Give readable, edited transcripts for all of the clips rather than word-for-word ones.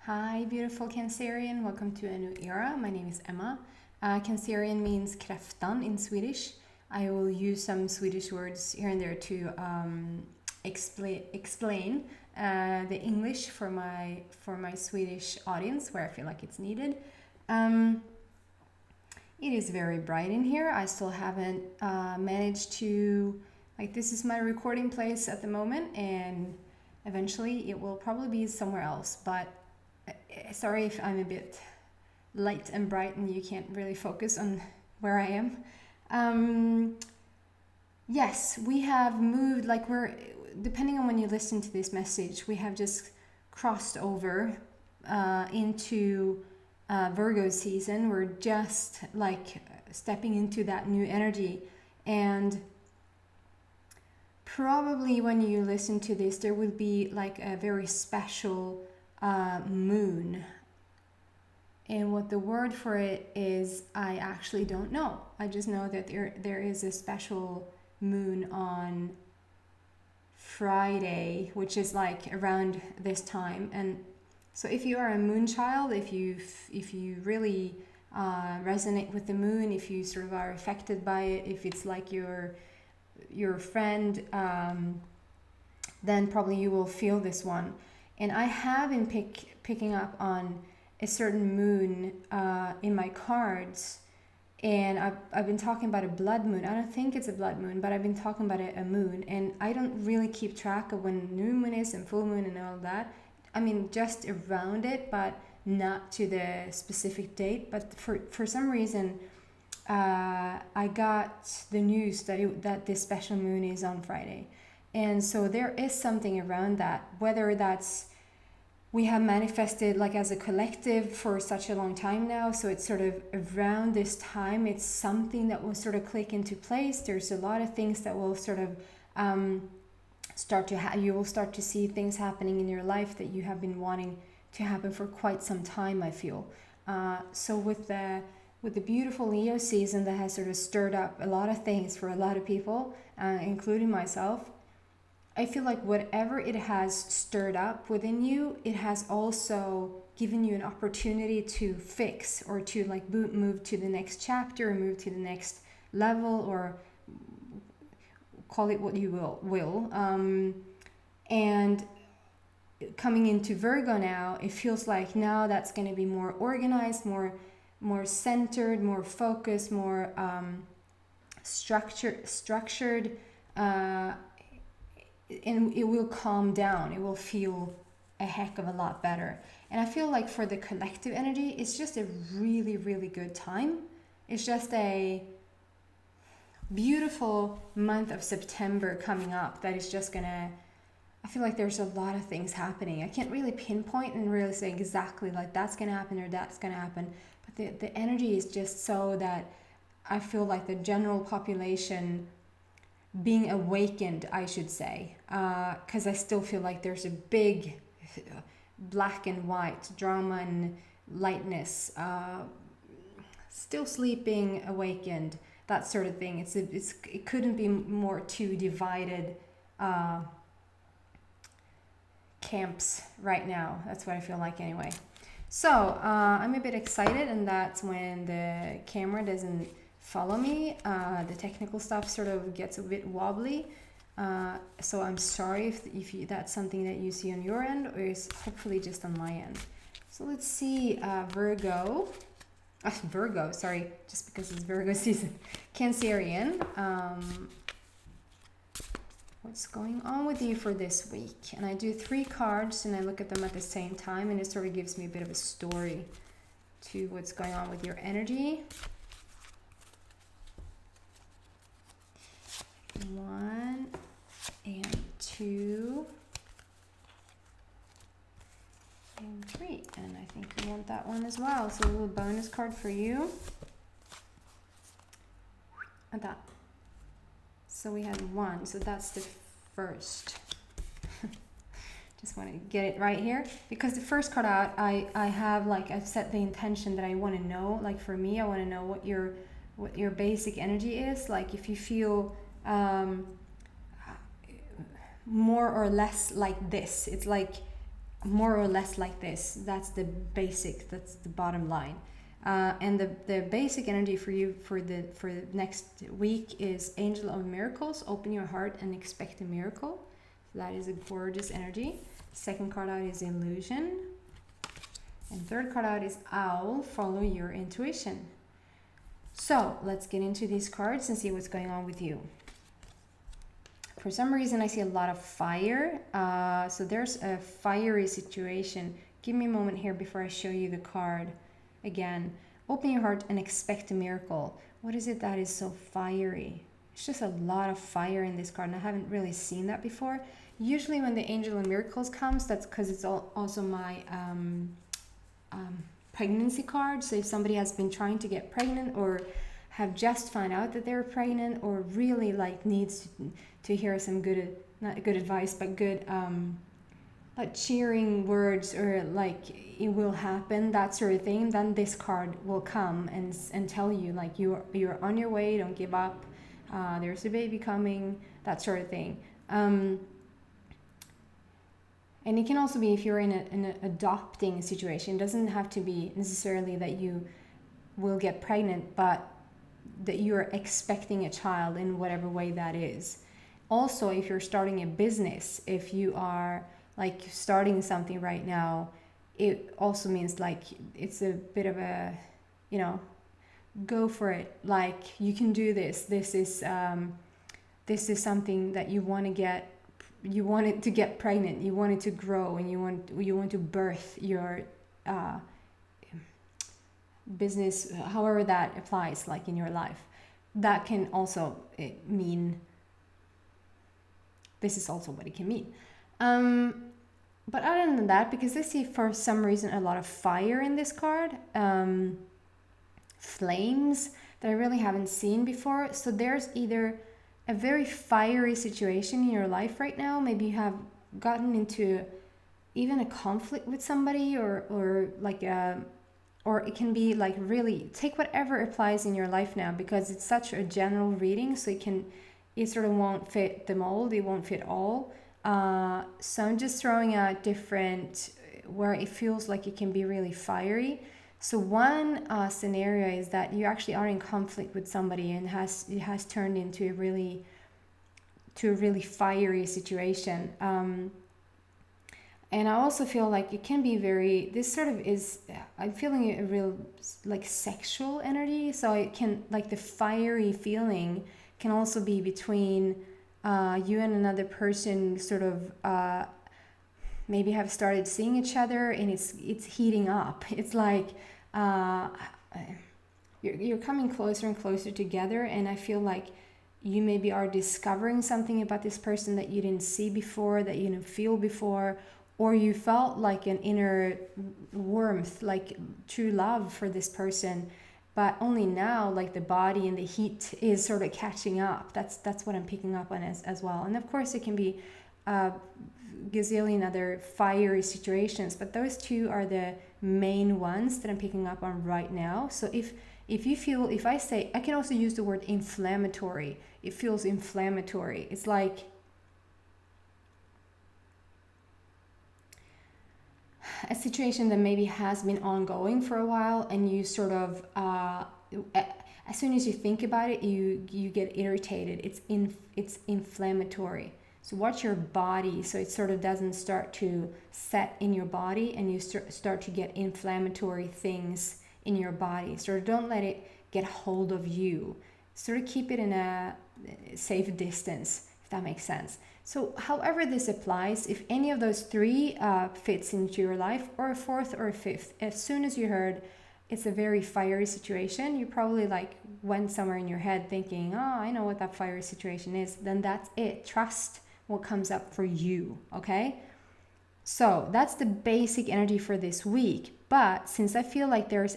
Hi, beautiful Cancerian. Welcome to a new era. My name is Emma. Cancerian means kräftan in Swedish. I will use some Swedish words here and there to explain the English for my Swedish audience where I feel like it's needed. It is very bright in here. I still haven't managed to, this is my recording place at the moment, and eventually it will probably be somewhere else, but sorry if I'm a bit light and bright and you can't really focus on where I am. Yes, we have moved, depending on when you listen to this message, we have just crossed over into Virgo season. We're just stepping into that new energy, and probably when you listen to this, there will be a very special moon, and what the word for it is, I actually don't know. I just know that there is a special moon on Friday, which is around this time. And so if you are a moon child, if you really resonate with the moon, if you sort of are affected by it, if it's your friend, then probably you will feel this one. And I have been picking up on a certain moon in my cards, and I've been talking about a blood moon. I don't think it's a blood moon, but I've been talking about a moon, and I don't really keep track of when new moon is and full moon and all that. I mean, just around it, but not to the specific date. But for some reason, I got the news that this special moon is on Friday. And so there is something around that, whether that's we have manifested as a collective for such a long time now. So it's sort of around this time, it's something that will sort of click into place. There's a lot of things that will sort of you will start to see things happening in your life that you have been wanting to happen for quite some time, I feel. So with the beautiful Leo season that has sort of stirred up a lot of things for a lot of people, including myself, I feel like whatever it has stirred up within you, it has also given you an opportunity to fix, or to move to the next chapter, or move to the next level, or call it what you will. And coming into Virgo now, it feels like now that's going to be more organized, more centered, more focused, more structured, and it will calm down. It will feel a heck of a lot better. And I feel like for the collective energy, it's just a really, really good time. It's just a beautiful month of September coming up that is just gonna, I feel like there's a lot of things happening. I can't really pinpoint and really say exactly that's gonna happen or that's gonna happen, but the energy is just so that I feel like the general population being awakened, I should say, because I still feel like there's a big black and white drama and lightness, still sleeping, awakened, that sort of thing. It couldn't be more two divided camps right now. That's what I feel like anyway. So I'm a bit excited, and that's when the camera doesn't follow me. The technical stuff sort of gets a bit wobbly, so I'm sorry if that's something that you see on your end, or is hopefully just on my end. So let's see, Virgo, sorry, just because it's Virgo season. Cancerian, what's going on with you for this week? And I do 3 cards and I look at them at the same time, and it sort of gives me a bit of a story to what's going on with your energy. 1 and 2 and 3, and I think you want that one as well. So a little bonus card for you. And that. So we had 1, so that's the first. Just want to get it right here, because the first card out, I have I've set the intention that I want to know. For me, I want to know what your basic energy is. If you feel more or less like this. It's more or less like this. That's the basic, that's the bottom line. And the basic energy for you for the next week is Angel of Miracles. Open your heart and expect a miracle. So that is a gorgeous energy. Second card out is Illusion. And third card out is Owl. Follow your intuition. So let's get into these cards and see what's going on with you. For some reason, I see a lot of fire. So there's a fiery situation. Give me a moment here before I show you the card again. Open your heart and expect a miracle. What is it that is so fiery? It's just a lot of fire in this card, and I haven't really seen that before. Usually when the Angel of Miracles comes, that's because it's also my pregnancy card. So if somebody has been trying to get pregnant, or have just found out that they're pregnant, or really like needs to hear some good, not good advice, but good like cheering words, or like it will happen, that sort of thing, then this card will come and tell you like you're on your way, don't give up, there's a baby coming, that sort of thing. And it can also be if you're in an adopting situation. It doesn't have to be necessarily that you will get pregnant, but that you're expecting a child in whatever way that is. Also, if you're starting a business, if you are like starting something right now, it also means like it's a bit of a, you know, go for it. Like you can do this. This is something that you want to get. You want it to get pregnant. You want it to grow, and you want to birth your business, however that applies, like in your life. That can also mean. This is also what it can mean. But other than that, because I see for some reason a lot of fire in this card, flames that I really haven't seen before. So there's either a very fiery situation in your life right now. Maybe you have gotten into even a conflict with somebody, or like or it can be like really, take whatever applies in your life now, because it's such a general reading. So it sort of won't fit the mold. It won't fit all. So I'm just throwing out different where it feels like it can be really fiery. So one scenario is that you actually are in conflict with somebody, and it has turned into a really fiery situation. And I also feel like it can be this sort of is, I'm feeling a real like sexual energy. So it can, like the fiery feeling can also be between you and another person, sort of maybe have started seeing each other, and it's heating up. It's like you're coming closer and closer together, and I feel like you maybe are discovering something about this person that you didn't see before, that you didn't feel before, or you felt like an inner warmth, like true love for this person. But only now, like the body and the heat is sort of catching up. That's what I'm picking up on as well. And of course, it can be a gazillion other fiery situations, but those two are the main ones that I'm picking up on right now. So if you feel, if I say, I can also use the word inflammatory. It feels inflammatory. It's like a situation that maybe has been ongoing for a while, and you sort of as soon as you think about it, you get irritated. It's inflammatory. So watch your body, so it sort of doesn't start to set in your body, and you start to get inflammatory things in your body. Sort of don't let it get hold of you. Sort of keep it in a safe distance, if that makes sense. So however this applies, if any of those three fits into your life, or a fourth or a fifth, as soon as you heard it's a very fiery situation, you probably like went somewhere in your head thinking, oh, I know what that fiery situation is. Then that's it. Trust what comes up for you, okay? So that's the basic energy for this week. But since I feel like there's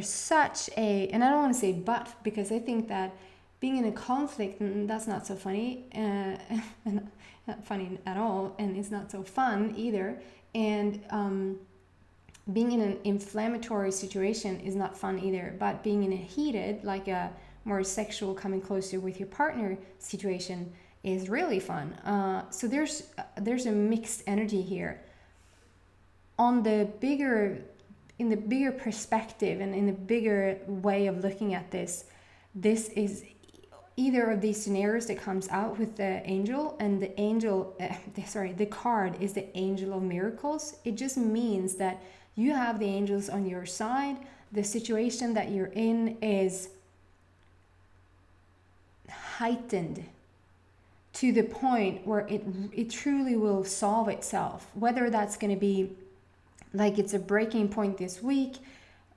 such a, and I don't want to say but, because I think that being in a conflict, that's not so funny, not funny at all, and it's not so fun either. And being in an inflammatory situation is not fun either. But being in a heated, like a more sexual, coming closer with your partner situation is really fun. So there's a mixed energy here. on the bigger, in the bigger perspective and in the bigger way of looking at this is either of these scenarios that comes out with the angel, and the angel, the card is the Angel of Miracles. It just means that you have the angels on your side. The situation that you're in is heightened to the point where it truly will solve itself. Whether that's going to be like it's a breaking point this week,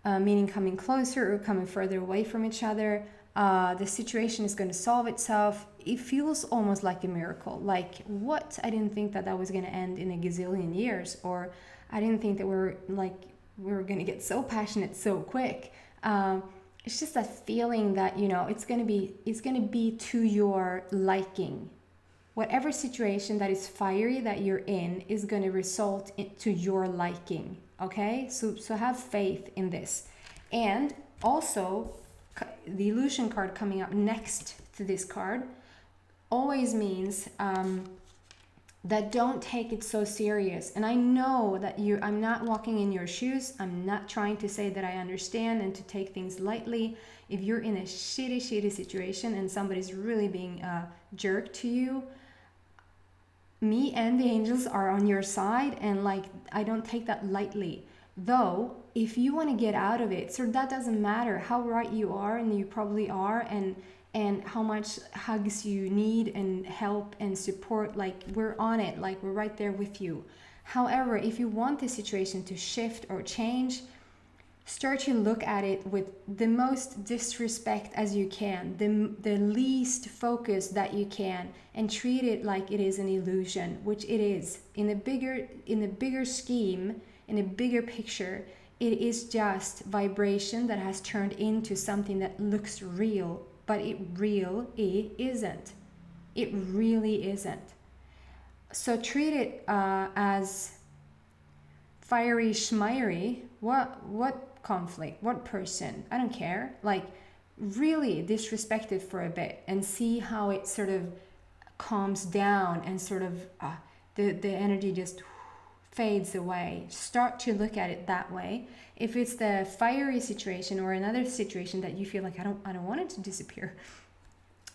meaning coming closer or coming further away from each other, the situation is going to solve itself. It feels almost like a miracle. Like, what? I didn't think that was going to end in a gazillion years, or I didn't think that we were going to get so passionate so quick. It's just that feeling that, you know, it's going to be to your liking. Whatever situation that is fiery that you're in is going to result to your liking. Okay, so have faith in this. And also, the illusion card coming up next to this card always means that don't take it so serious. And I know that I'm not walking in your shoes. I'm not trying to say that I understand and to take things lightly. If you're in a shitty situation and somebody's really being a jerk to you, me and the angels are on your side, and like, I don't take that lightly. Though, if you want to get out of it, so that doesn't matter how right you are, and you probably are, and how much hugs you need and help and support, like, we're on it, like, we're right there with you. However, if you want the situation to shift or change, start to look at it with the most disrespect as you can, the least focus that you can, and treat it like it is an illusion, which it is. In a bigger scheme, in a bigger picture, it is just vibration that has turned into something that looks real, but it isn't. It really isn't. So treat it as fiery schmiery. What conflict? What person? I don't care. Like, really disrespect it for a bit and see how it sort of calms down and sort of the energy just fades away. Start to look at it that way. If it's the fiery situation or another situation that you feel like I don't want it to disappear,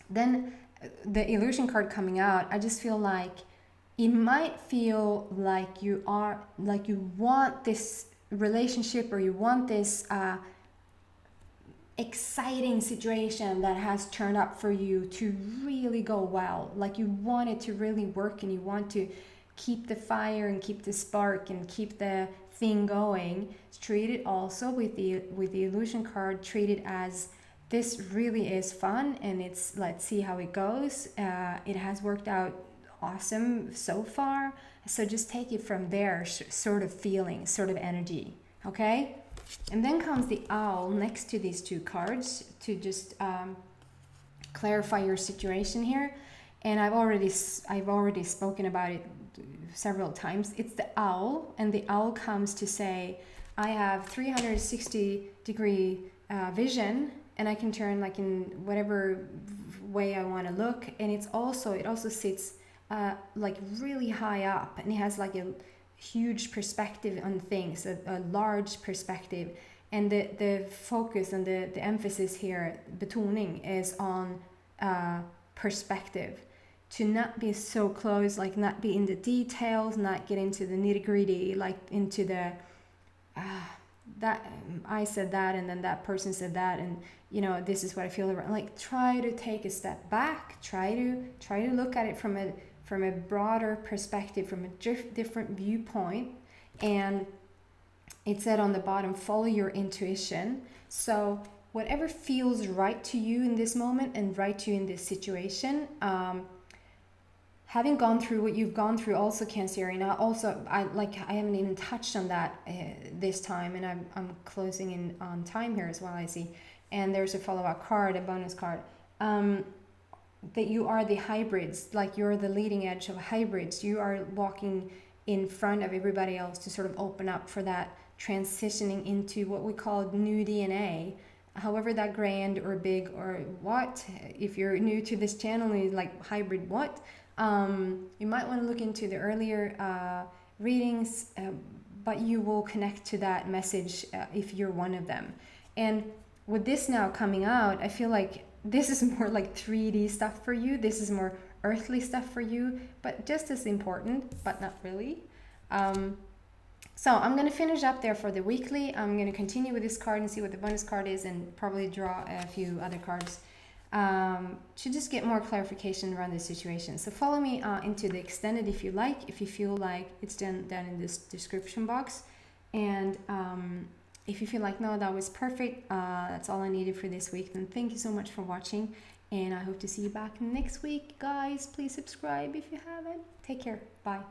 then the illusion card coming out, I just feel like it might feel like you want this relationship, or you want this exciting situation that has turned up for you to really go well. Like, you want it to really work, and you want to keep the fire and keep the spark and keep the thing going. Treat it also with the illusion card, treat it as this really is fun, and let's see how it goes. It has worked out awesome so far, so just take it from there, sort of feeling, sort of energy. Okay, and then comes the owl next to these two cards to just clarify your situation here. And I've already spoken about it several times. It's the owl, and the owl comes to say, I have 360-degree vision, and I can turn like in whatever way I want to look. And it also sits like really high up, and it has like a huge perspective on things, a large perspective. And the focus and the emphasis here, betoning, is on perspective. To not be so close, like not be in the details, not get into the nitty gritty, like into the that I said that, and then that person said that, and you know, this is what I feel around. Like, try to take a step back, try to look at it from a broader perspective, from a different viewpoint. And it said on the bottom, follow your intuition. So whatever feels right to you in this moment and right to you in this situation, having gone through what you've gone through, also Cancerian, I haven't even touched on that this time, and I'm closing in on time here as well, I see. And there's a follow-up card, a bonus card, that you are the hybrids, like you're the leading edge of hybrids. You are walking in front of everybody else to sort of open up for that transitioning into what we call new DNA. However that grand or big or what, if you're new to this channel and you're like, hybrid what? You might want to look into the earlier readings, but you will connect to that message if you're one of them. And with this now coming out, I feel like this is more like 3D stuff for you. This is more earthly stuff for you, but just as important, but not really. So I'm going to finish up there for the weekly. I'm going to continue with this card and see what the bonus card is, and probably draw a few other cards to just get more clarification around this situation. So follow me into the extended if you like, if you feel like it's down in this description box. And if you feel like, no, that was perfect, that's all I needed for this week, then thank you so much for watching. And I hope to see you back next week. Guys, please subscribe if you haven't. Take care. Bye.